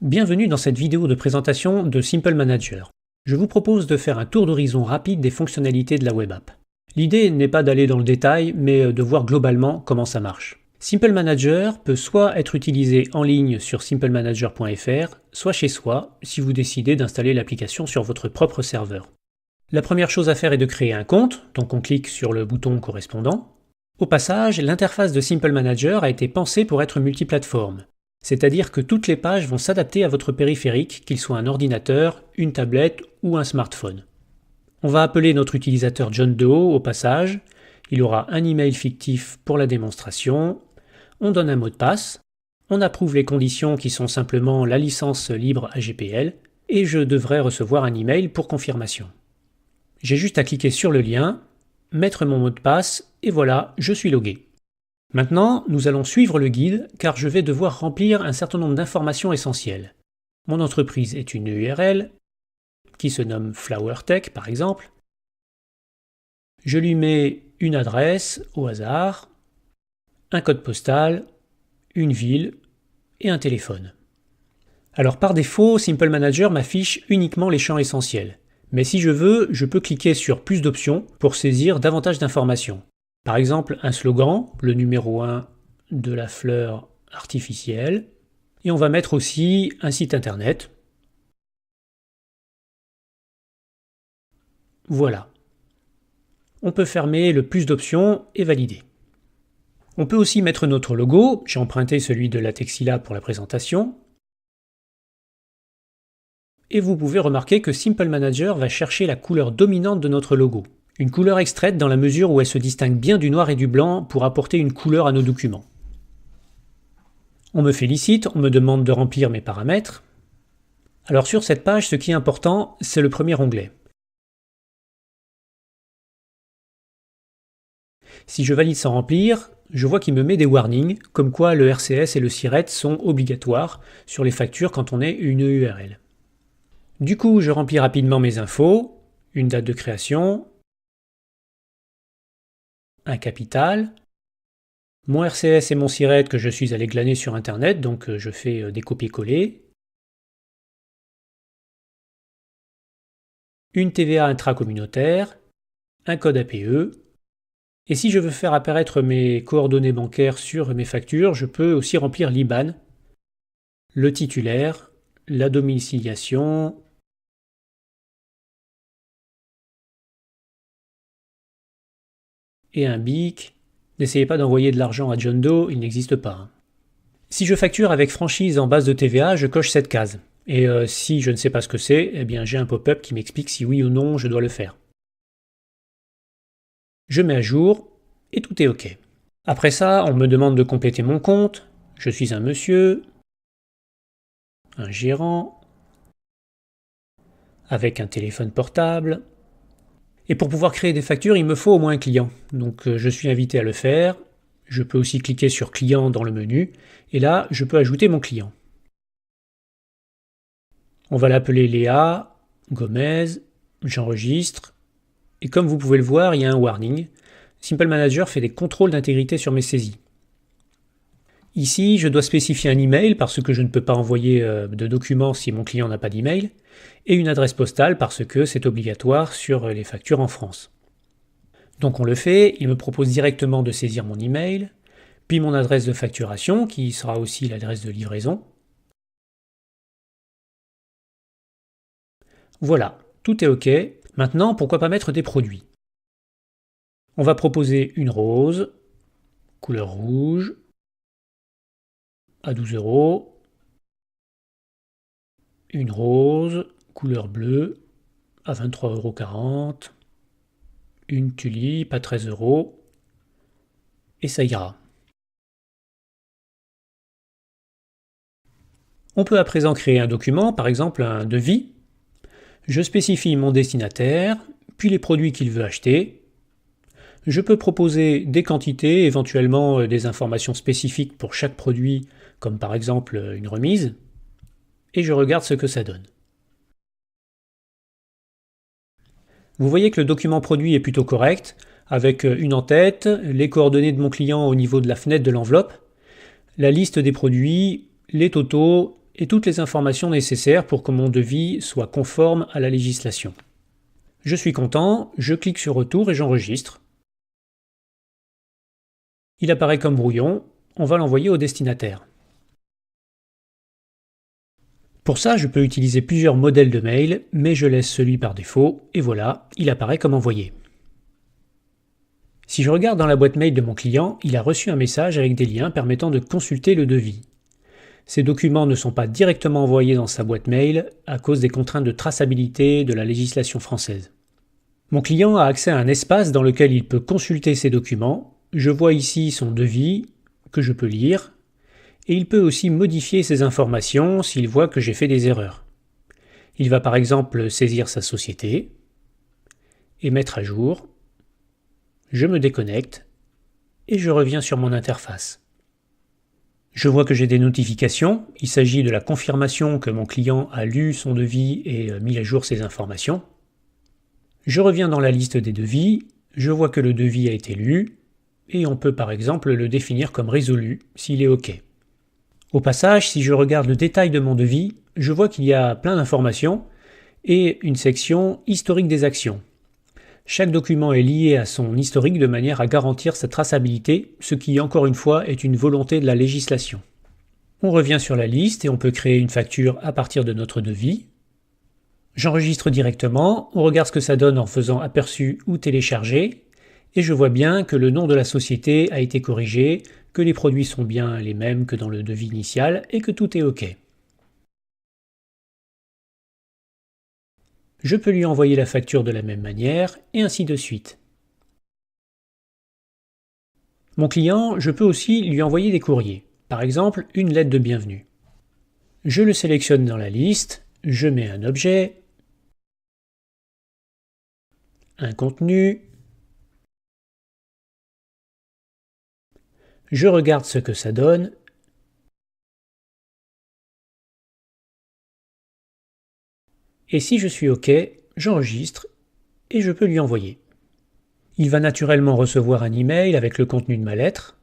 Bienvenue dans cette vidéo de présentation de Simple Manager. Je vous propose de faire un tour d'horizon rapide des fonctionnalités de la web app. L'idée n'est pas d'aller dans le détail, mais de voir globalement comment ça marche. Simple Manager peut soit être utilisé en ligne sur simplemanager.fr, soit chez soi, si vous décidez d'installer l'application sur votre propre serveur. La première chose à faire est de créer un compte, donc on clique sur le bouton correspondant. Au passage, l'interface de Simple Manager a été pensée pour être multiplateforme. C'est-à-dire que toutes les pages vont s'adapter à votre périphérique, qu'il soit un ordinateur, une tablette ou un smartphone. On va appeler notre utilisateur John Doe au passage, il aura un email fictif pour la démonstration, on donne un mot de passe, on approuve les conditions qui sont simplement la licence libre AGPL, et je devrais recevoir un email pour confirmation. J'ai juste à cliquer sur le lien, mettre mon mot de passe, et voilà, je suis logué. Maintenant, nous allons suivre le guide car je vais devoir remplir un certain nombre d'informations essentielles. Mon entreprise est une URL qui se nomme FlowerTech par exemple. Je lui mets une adresse au hasard, un code postal, une ville et un téléphone. Alors par défaut, Simple Manager m'affiche uniquement les champs essentiels. Mais si je veux, je peux cliquer sur plus d'options pour saisir davantage d'informations. Par exemple, un slogan, le numéro 1 de la fleur artificielle. Et on va mettre aussi un site internet. Voilà. On peut fermer le plus d'options et valider. On peut aussi mettre notre logo. J'ai emprunté celui de Latexila pour la présentation. Et vous pouvez remarquer que Simple Manager va chercher la couleur dominante de notre logo. Une couleur extraite dans la mesure où elle se distingue bien du noir et du blanc pour apporter une couleur à nos documents. On me félicite, on me demande de remplir mes paramètres. Alors sur cette page, ce qui est important, c'est le premier onglet. Si je valide sans remplir, je vois qu'il me met des warnings, comme quoi le RCS et le SIRET sont obligatoires sur les factures quand on est une URL. Du coup, je remplis rapidement mes infos, une date de création, un capital, mon RCS et mon SIRET que je suis allé glaner sur internet, donc je fais des copier-coller, une TVA intracommunautaire, un code APE, et si je veux faire apparaître mes coordonnées bancaires sur mes factures, je peux aussi remplir l'IBAN, le titulaire, la domiciliation, et un BIC. N'essayez pas d'envoyer de l'argent à John Doe, il n'existe pas. Si je facture avec franchise en base de TVA, je coche cette case. Et si je ne sais pas ce que c'est, eh bien j'ai un pop-up qui m'explique si oui ou non je dois le faire. Je mets à jour et tout est OK. Après ça, on me demande de compléter mon compte. Je suis un monsieur, un gérant, avec un téléphone portable. Et pour pouvoir créer des factures, il me faut au moins un client. Donc je suis invité à le faire. Je peux aussi cliquer sur client dans le menu. Et là, je peux ajouter mon client. On va l'appeler Léa Gomez. J'enregistre. Et comme vous pouvez le voir, il y a un warning. Simple Manager fait des contrôles d'intégrité sur mes saisies. Ici, je dois spécifier un email parce que je ne peux pas envoyer de documents si mon client n'a pas d'email, et une adresse postale parce que c'est obligatoire sur les factures en France. Donc on le fait, il me propose directement de saisir mon email, puis mon adresse de facturation qui sera aussi l'adresse de livraison. Voilà, tout est OK. Maintenant, pourquoi pas mettre des produits? On va proposer une rose, couleur rouge, à 12 €, une rose, couleur bleue, à 23,40 €, une tulipe à 13 €, et ça ira. On peut à présent créer un document, par exemple un devis. Je spécifie mon destinataire, puis les produits qu'il veut acheter. Je peux proposer des quantités, éventuellement des informations spécifiques pour chaque produit, comme par exemple une remise, et je regarde ce que ça donne. Vous voyez que le document produit est plutôt correct, avec une en-tête, les coordonnées de mon client au niveau de la fenêtre de l'enveloppe, la liste des produits, les totaux et toutes les informations nécessaires pour que mon devis soit conforme à la législation. Je suis content, je clique sur Retour et j'enregistre. Il apparaît comme brouillon, on va l'envoyer au destinataire. Pour ça, je peux utiliser plusieurs modèles de mail, mais je laisse celui par défaut, et voilà, il apparaît comme envoyé. Si je regarde dans la boîte mail de mon client, il a reçu un message avec des liens permettant de consulter le devis. Ces documents ne sont pas directement envoyés dans sa boîte mail à cause des contraintes de traçabilité de la législation française. Mon client a accès à un espace dans lequel il peut consulter ses documents. Je vois ici son devis, que je peux lire, et il peut aussi modifier ses informations s'il voit que j'ai fait des erreurs. Il va par exemple saisir sa société et mettre à jour. Je me déconnecte et je reviens sur mon interface. Je vois que j'ai des notifications. Il s'agit de la confirmation que mon client a lu son devis et mis à jour ses informations. Je reviens dans la liste des devis. Je vois que le devis a été lu et on peut par exemple le définir comme résolu s'il est OK. Au passage, si je regarde le détail de mon devis, je vois qu'il y a plein d'informations et une section historique des actions. Chaque document est lié à son historique de manière à garantir sa traçabilité, ce qui, encore une fois, est une volonté de la législation. On revient sur la liste et on peut créer une facture à partir de notre devis. J'enregistre directement, on regarde ce que ça donne en faisant aperçu ou télécharger, et je vois bien que le nom de la société a été corrigé, que les produits sont bien les mêmes que dans le devis initial et que tout est OK. Je peux lui envoyer la facture de la même manière et ainsi de suite. Mon client, je peux aussi lui envoyer des courriers, par exemple une lettre de bienvenue. Je le sélectionne dans la liste, je mets un objet, un contenu, je regarde ce que ça donne, et si je suis OK, j'enregistre et je peux lui envoyer. Il va naturellement recevoir un email avec le contenu de ma lettre.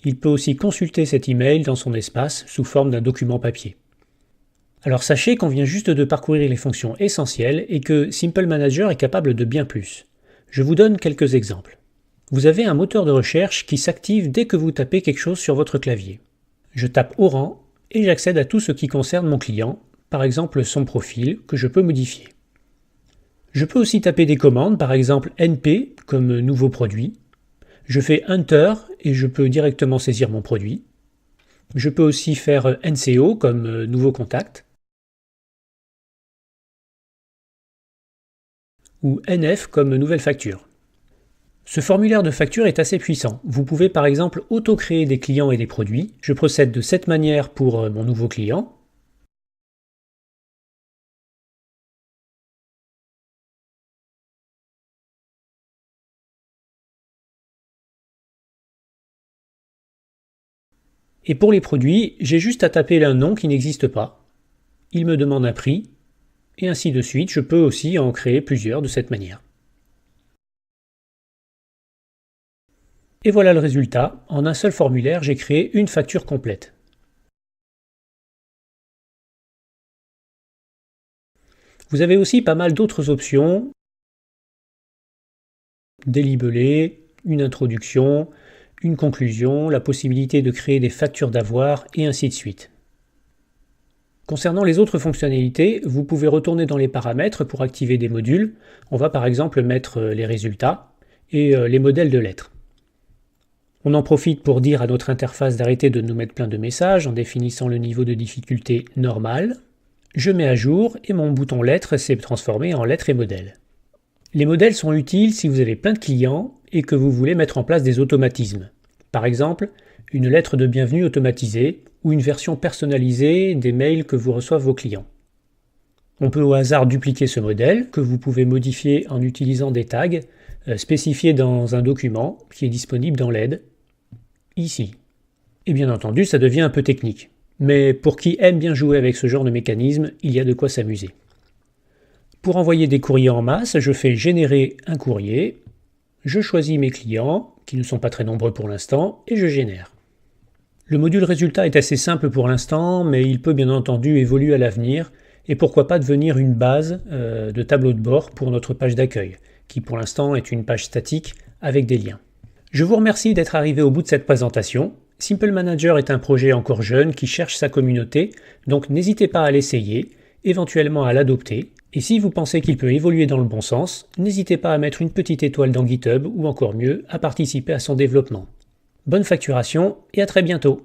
Il peut aussi consulter cet email dans son espace sous forme d'un document papier. Alors sachez qu'on vient juste de parcourir les fonctions essentielles et que Simple Manager est capable de bien plus. Je vous donne quelques exemples. Vous avez un moteur de recherche qui s'active dès que vous tapez quelque chose sur votre clavier. Je tape au rang et j'accède à tout ce qui concerne mon client, par exemple son profil, que je peux modifier. Je peux aussi taper des commandes, par exemple NP comme nouveau produit. Je fais Enter et je peux directement saisir mon produit. Je peux aussi faire NCO comme nouveau contact. Ou NF comme nouvelle facture. Ce formulaire de facture est assez puissant. Vous pouvez par exemple auto-créer des clients et des produits. Je procède de cette manière pour mon nouveau client. Et pour les produits, j'ai juste à taper un nom qui n'existe pas. Il me demande un prix, et ainsi de suite. Je peux aussi en créer plusieurs de cette manière. Et voilà le résultat. En un seul formulaire, j'ai créé une facture complète. Vous avez aussi pas mal d'autres options. Des libellés, une introduction, une conclusion, la possibilité de créer des factures d'avoir et ainsi de suite. Concernant les autres fonctionnalités, vous pouvez retourner dans les paramètres pour activer des modules. On va par exemple mettre les résultats et les modèles de lettres. On en profite pour dire à notre interface d'arrêter de nous mettre plein de messages en définissant le niveau de difficulté normal. Je mets à jour et mon bouton lettres s'est transformé en lettres et modèles. Les modèles sont utiles si vous avez plein de clients et que vous voulez mettre en place des automatismes. Par exemple, une lettre de bienvenue automatisée ou une version personnalisée des mails que vous reçoivent vos clients. On peut au hasard dupliquer ce modèle que vous pouvez modifier en utilisant des tags spécifiés dans un document qui est disponible dans l'aide, ici. Et bien entendu, ça devient un peu technique. Mais pour qui aime bien jouer avec ce genre de mécanisme, il y a de quoi s'amuser. Pour envoyer des courriers en masse, je fais générer un courrier, je choisis mes clients, qui ne sont pas très nombreux pour l'instant, et je génère. Le module résultat est assez simple pour l'instant, mais il peut bien entendu évoluer à l'avenir, et pourquoi pas devenir une base de tableau de bord pour notre page d'accueil, qui pour l'instant est une page statique avec des liens. Je vous remercie d'être arrivé au bout de cette présentation. Simple Manager est un projet encore jeune qui cherche sa communauté, donc n'hésitez pas à l'essayer, éventuellement à l'adopter, et si vous pensez qu'il peut évoluer dans le bon sens, n'hésitez pas à mettre une petite étoile dans GitHub ou encore mieux, à participer à son développement. Bonne facturation et à très bientôt!